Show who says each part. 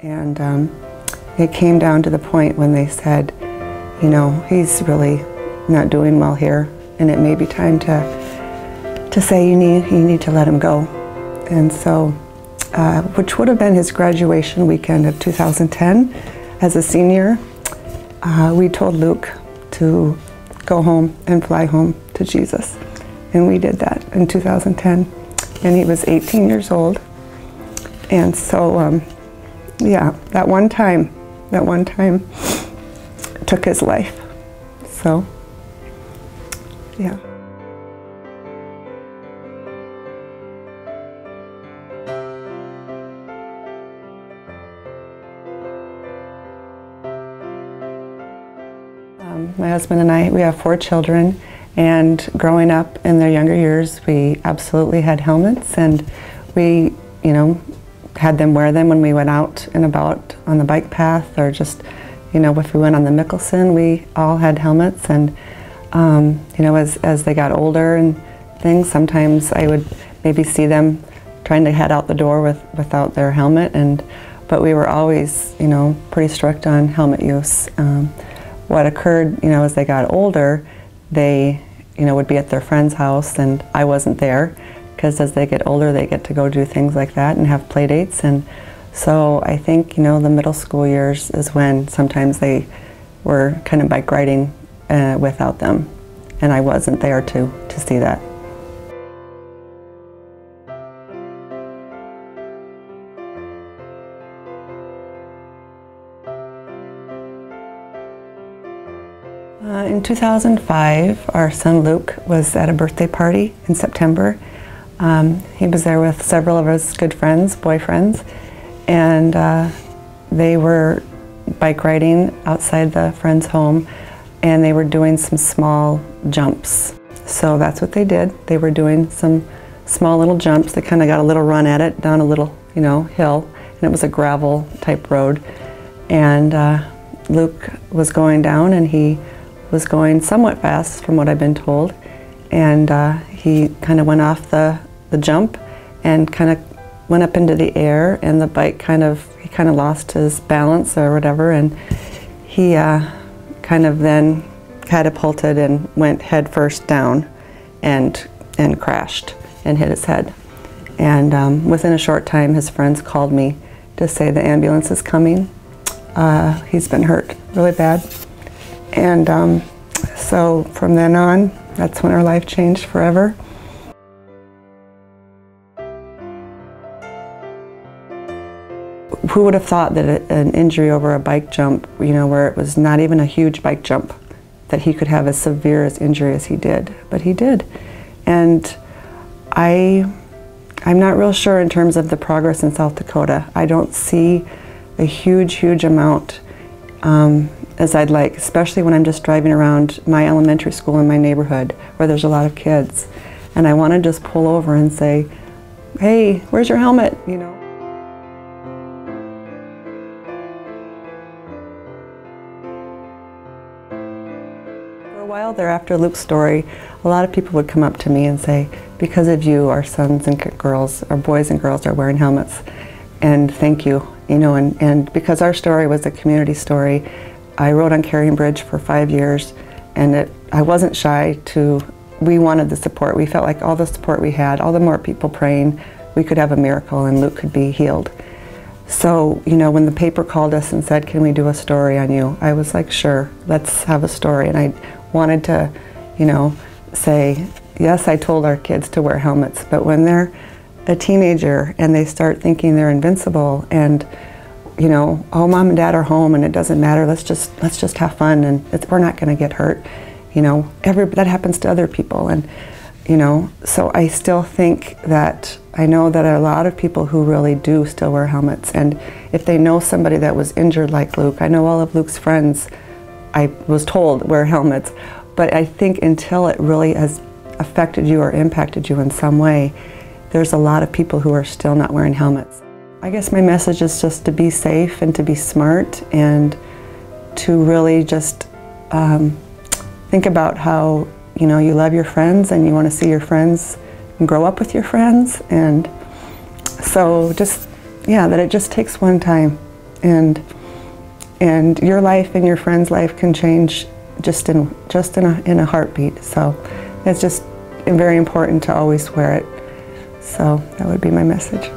Speaker 1: And it came down to the point when they said, you know, he's really not doing well here, and it may be time to say you need to let him go. And so, which would have been his graduation weekend of 2010, as a senior, we told Luke to go home and fly home to Jesus. And we did that in 2010. And he was 18 years old. And so, yeah, that one time took his life. So, yeah. My husband and I, we have 4 children, and growing up in their younger years, we absolutely had helmets, and we, you know, had them wear them when we went out and about on the bike path, or just, you know, if we went on the Mickelson, we all had helmets. And you know, as they got older and things, sometimes I would maybe see them trying to head out the door without their helmet, but we were always, you know, pretty strict on helmet use. What occurred, you know, as they got older, they, you know, would be at their friend's house, and I wasn't there, because as they get older, they get to go do things like that and have play dates. And so I think, you know, the middle school years is when sometimes they were kind of bike riding without them, and I wasn't there to see that. In 2005, our son Luke was at a birthday party in September. He was there with several of his good friends, boyfriends, and they were bike riding outside the friend's home, and they were doing some small jumps. So that's what they did. They were doing some small little jumps. They kind of got a little run at it down a little, you know, hill, and it was a gravel type road. And Luke was going down, and he was going somewhat fast from what I've been told, and he kind of went off the jump and kind of went up into the air, and the bike he kind of lost his balance or whatever, and he kind of then catapulted and went head first down and crashed and hit his head. And within a short time, his friends called me to say the ambulance is coming. He's been hurt really bad. And so from then on, that's when our life changed forever. Who would have thought that an injury over a bike jump, you know, where it was not even a huge bike jump, that he could have as severe as injury as he did, but he did. And I'm not real sure in terms of the progress in South Dakota. I don't see a huge amount as I'd like, especially when I'm just driving around my elementary school in my neighborhood where there's a lot of kids. And I want to just pull over and say, hey, where's your helmet, you know? For a while there, after Luke's story, a lot of people would come up to me and say, because of you, our sons and girls, our boys and girls are wearing helmets, and thank you, you know, and because our story was a community story, I rode on Carrying Bridge for 5 years, and I wasn't shy we wanted the support. We felt like all the support we had, all the more people praying, we could have a miracle and Luke could be healed. So, you know, when the paper called us and said, can we do a story on you? I was like, sure, let's have a story. And I wanted to, you know, say, yes, I told our kids to wear helmets, but when they're a teenager and they start thinking they're invincible and, you know, oh, mom and dad are home and it doesn't matter, let's just have fun, and we're not going to get hurt, you know, that happens to other people. And, you know, so I still think that, I know that a lot of people who really do still wear helmets, and if they know somebody that was injured like Luke, I know all of Luke's friends, I was told, wear helmets, but I think until it really has affected you or impacted you in some way, there's a lot of people who are still not wearing helmets. I guess my message is just to be safe and to be smart, and to really just think about how, you know, you love your friends and you want to see your friends grow up with your friends. And so just, yeah, that it just takes one time, and your life and your friend's life can change just in a heartbeat. So it's just very important to always wear it. So that would be my message.